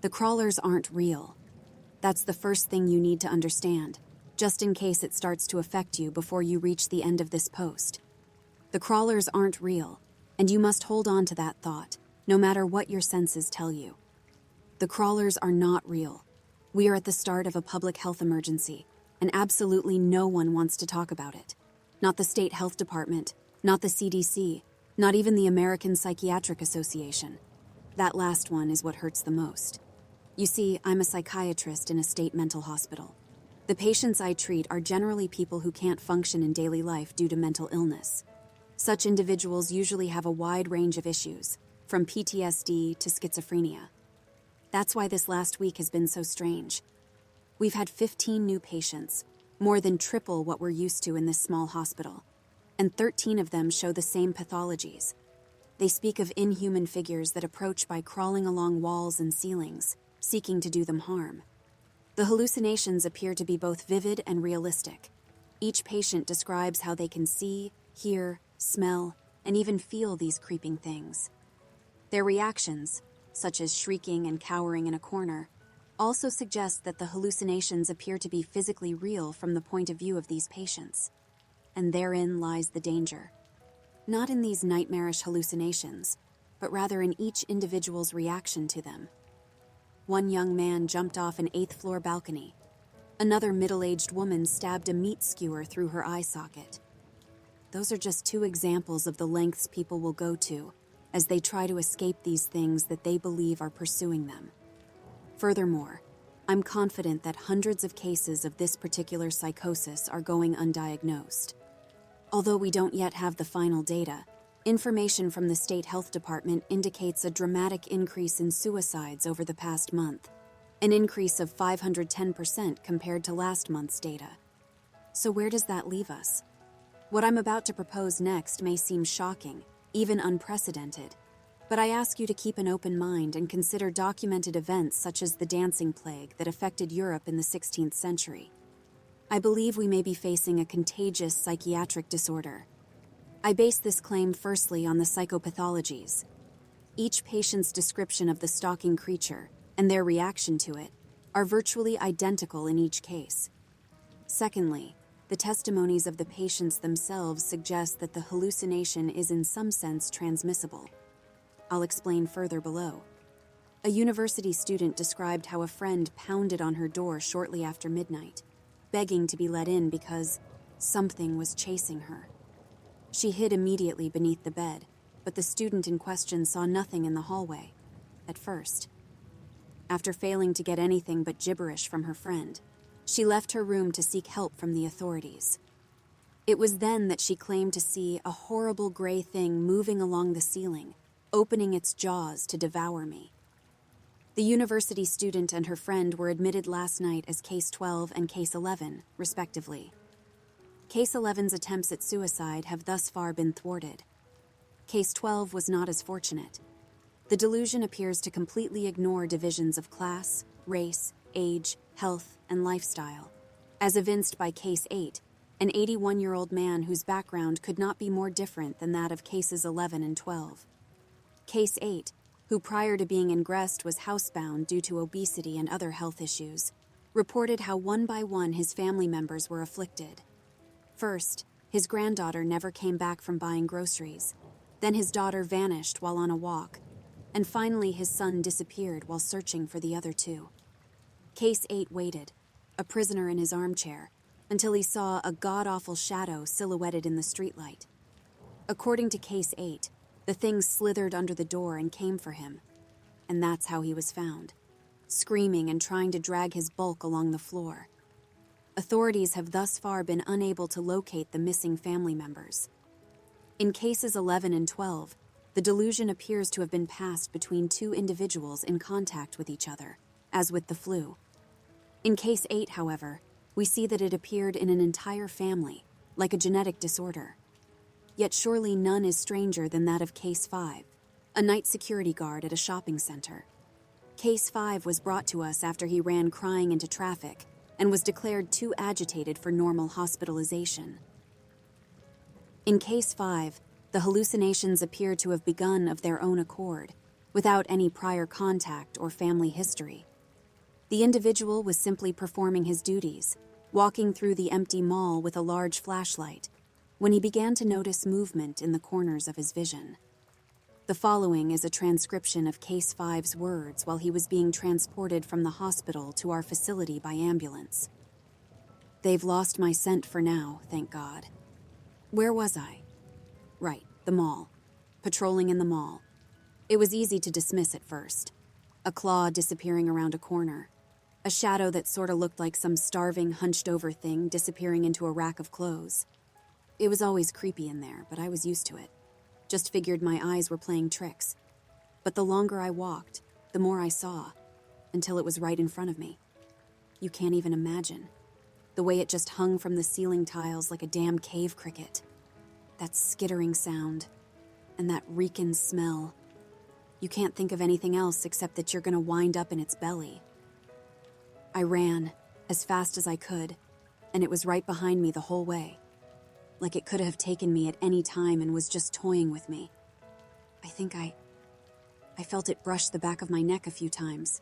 The crawlers aren't real. That's the first thing you need to understand, just in case it starts to affect you before you reach the end of this post. The crawlers aren't real, and you must hold on to that thought, no matter what your senses tell you. The crawlers are not real. We are at the start of a public health emergency, and absolutely no one wants to talk about it. Not the state health department, not the CDC, not even the American Psychiatric Association. That last one is what hurts the most. You see, I'm a psychiatrist in a state mental hospital. The patients I treat are generally people who can't function in daily life due to mental illness. Such individuals usually have a wide range of issues, from PTSD to schizophrenia. That's why this last week has been so strange. We've had 15 new patients, more than triple what we're used to in this small hospital, and 13 of them show the same pathologies. They speak of inhuman figures that approach by crawling along walls and ceilings, seeking to do them harm. The hallucinations appear to be both vivid and realistic. Each patient describes how they can see, hear, smell, and even feel these creeping things. Their reactions, such as shrieking and cowering in a corner, also suggest that the hallucinations appear to be physically real from the point of view of these patients. And therein lies the danger. Not in these nightmarish hallucinations, but rather in each individual's reaction to them. One young man jumped off an 8th floor balcony. Another middle-aged woman stabbed a meat skewer through her eye socket. Those are just 2 examples of the lengths people will go to as they try to escape these things that they believe are pursuing them. Furthermore, I'm confident that hundreds of cases of this particular psychosis are going undiagnosed. Although we don't yet have the final data, information from the state health department indicates a dramatic increase in suicides over the past month, an increase of 510% compared to last month's data. So where does that leave us? What I'm about to propose next may seem shocking, even unprecedented, but I ask you to keep an open mind and consider documented events such as the dancing plague that affected Europe in the 16th century. I believe we may be facing a contagious psychiatric disorder. I base this claim firstly on the psychopathologies. Each patient's description of the stalking creature and their reaction to it are virtually identical in each case. Secondly, the testimonies of the patients themselves suggest that the hallucination is in some sense transmissible. I'll explain further below. A university student described how a friend pounded on her door shortly after midnight, begging to be let in because something was chasing her. She hid immediately beneath the bed, but the student in question saw nothing in the hallway, at first. After failing to get anything but gibberish from her friend, she left her room to seek help from the authorities. It was then that she claimed to see a horrible gray thing moving along the ceiling, opening its jaws to devour me. The university student and her friend were admitted last night as Case 12 and Case 11, respectively. Case 11's attempts at suicide have thus far been thwarted. Case 12 was not as fortunate. The delusion appears to completely ignore divisions of class, race, age, health, and lifestyle, as evinced by Case 8, an 81-year-old man whose background could not be more different than that of Cases 11 and 12. Case 8, who prior to being ingressed was housebound due to obesity and other health issues, reported how one by one his family members were afflicted. First, his granddaughter never came back from buying groceries. Then his daughter vanished while on a walk. And finally his son disappeared while searching for the other 2. Case 8 waited, a prisoner in his armchair, until he saw a god-awful shadow silhouetted in the streetlight. According to Case 8, the thing slithered under the door and came for him. And that's how he was found, screaming and trying to drag his bulk along the floor. Authorities have thus far been unable to locate the missing family members. In Cases 11 and 12, the delusion appears to have been passed between 2 individuals in contact with each other, as with the flu. In Case 8, however, we see that it appeared in an entire family, like a genetic disorder. Yet surely none is stranger than that of Case 5, a night security guard at a shopping center. Case 5 was brought to us after he ran crying into traffic and was declared too agitated for normal hospitalization. In Case 5, the hallucinations appear to have begun of their own accord, without any prior contact or family history. The individual was simply performing his duties, walking through the empty mall with a large flashlight, when he began to notice movement in the corners of his vision. The following is a transcription of Case 5's words while he was being transported from the hospital to our facility by ambulance. "They've lost my scent for now, thank God. Where was I? Right, the mall. Patrolling in the mall. It was easy to dismiss at first. A claw disappearing around a corner. A shadow that sorta looked like some starving, hunched-over thing disappearing into a rack of clothes. It was always creepy in there, but I was used to it. Just figured my eyes were playing tricks. But the longer I walked, the more I saw, until it was right in front of me. You can't even imagine. The way it just hung from the ceiling tiles like a damn cave cricket. That skittering sound, and that reeking smell. You can't think of anything else except that you're gonna wind up in its belly. I ran, as fast as I could, and it was right behind me the whole way. Like it could have taken me at any time and was just toying with me. I think I felt it brush the back of my neck a few times,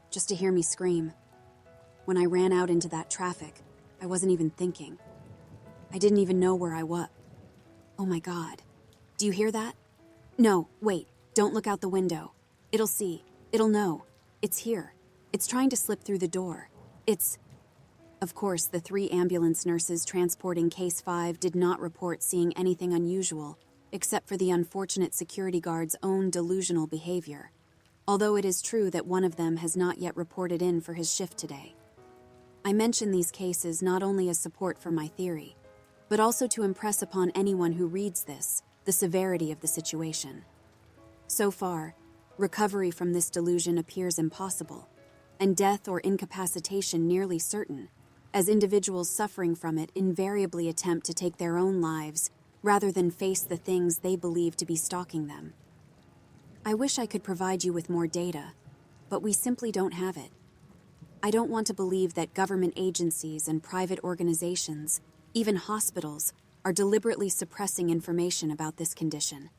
just to hear me scream. When I ran out into that traffic, I wasn't even thinking. I didn't even know where I was. Oh my God. Do you hear that? No, wait, don't look out the window. It'll see. It'll know. It's here. It's trying to slip through the door. Of course, the 3 ambulance nurses transporting Case 5 did not report seeing anything unusual, except for the unfortunate security guard's own delusional behavior. Although it is true that one of them has not yet reported in for his shift today. I mention these cases not only as support for my theory, but also to impress upon anyone who reads this the severity of the situation. So far, recovery from this delusion appears impossible, and death or incapacitation nearly certain, as individuals suffering from it invariably attempt to take their own lives rather than face the things they believe to be stalking them. I wish I could provide you with more data, but we simply don't have it. I don't want to believe that government agencies and private organizations, even hospitals, are deliberately suppressing information about this condition,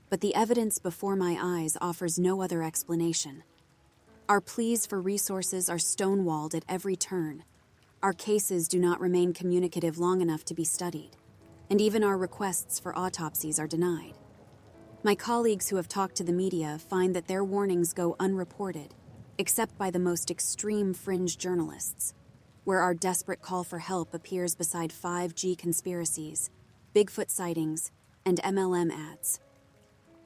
but the evidence before my eyes offers no other explanation. Our pleas for resources are stonewalled at every turn. Our cases do not remain communicative long enough to be studied, and even our requests for autopsies are denied. My colleagues who have talked to the media find that their warnings go unreported, except by the most extreme fringe journalists, where our desperate call for help appears beside 5G conspiracies, Bigfoot sightings, and MLM ads.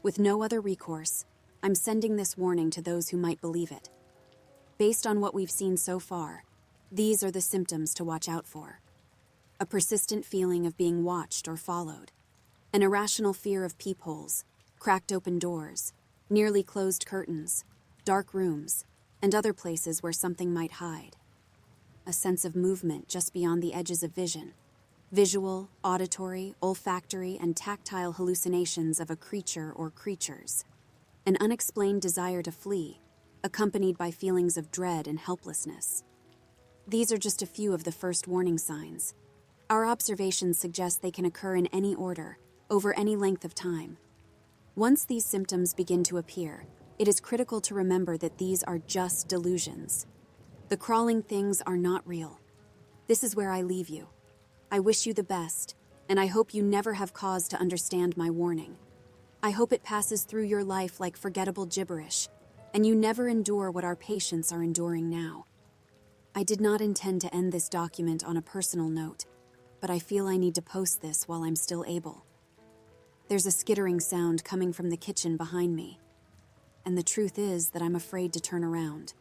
With no other recourse, I'm sending this warning to those who might believe it. Based on what we've seen so far, these are the symptoms to watch out for. A persistent feeling of being watched or followed. An irrational fear of peepholes, cracked open doors, nearly closed curtains, dark rooms, and other places where something might hide. A sense of movement just beyond the edges of vision. Visual, auditory, olfactory, and tactile hallucinations of a creature or creatures. An unexplained desire to flee, accompanied by feelings of dread and helplessness. These are just a few of the first warning signs. Our observations suggest they can occur in any order, over any length of time. Once these symptoms begin to appear, it is critical to remember that these are just delusions. The crawling things are not real. This is where I leave you. I wish you the best, and I hope you never have cause to understand my warning. I hope it passes through your life like forgettable gibberish, and you never endure what our patients are enduring now. I did not intend to end this document on a personal note, but I feel I need to post this while I'm still able. There's a skittering sound coming from the kitchen behind me, and the truth is that I'm afraid to turn around.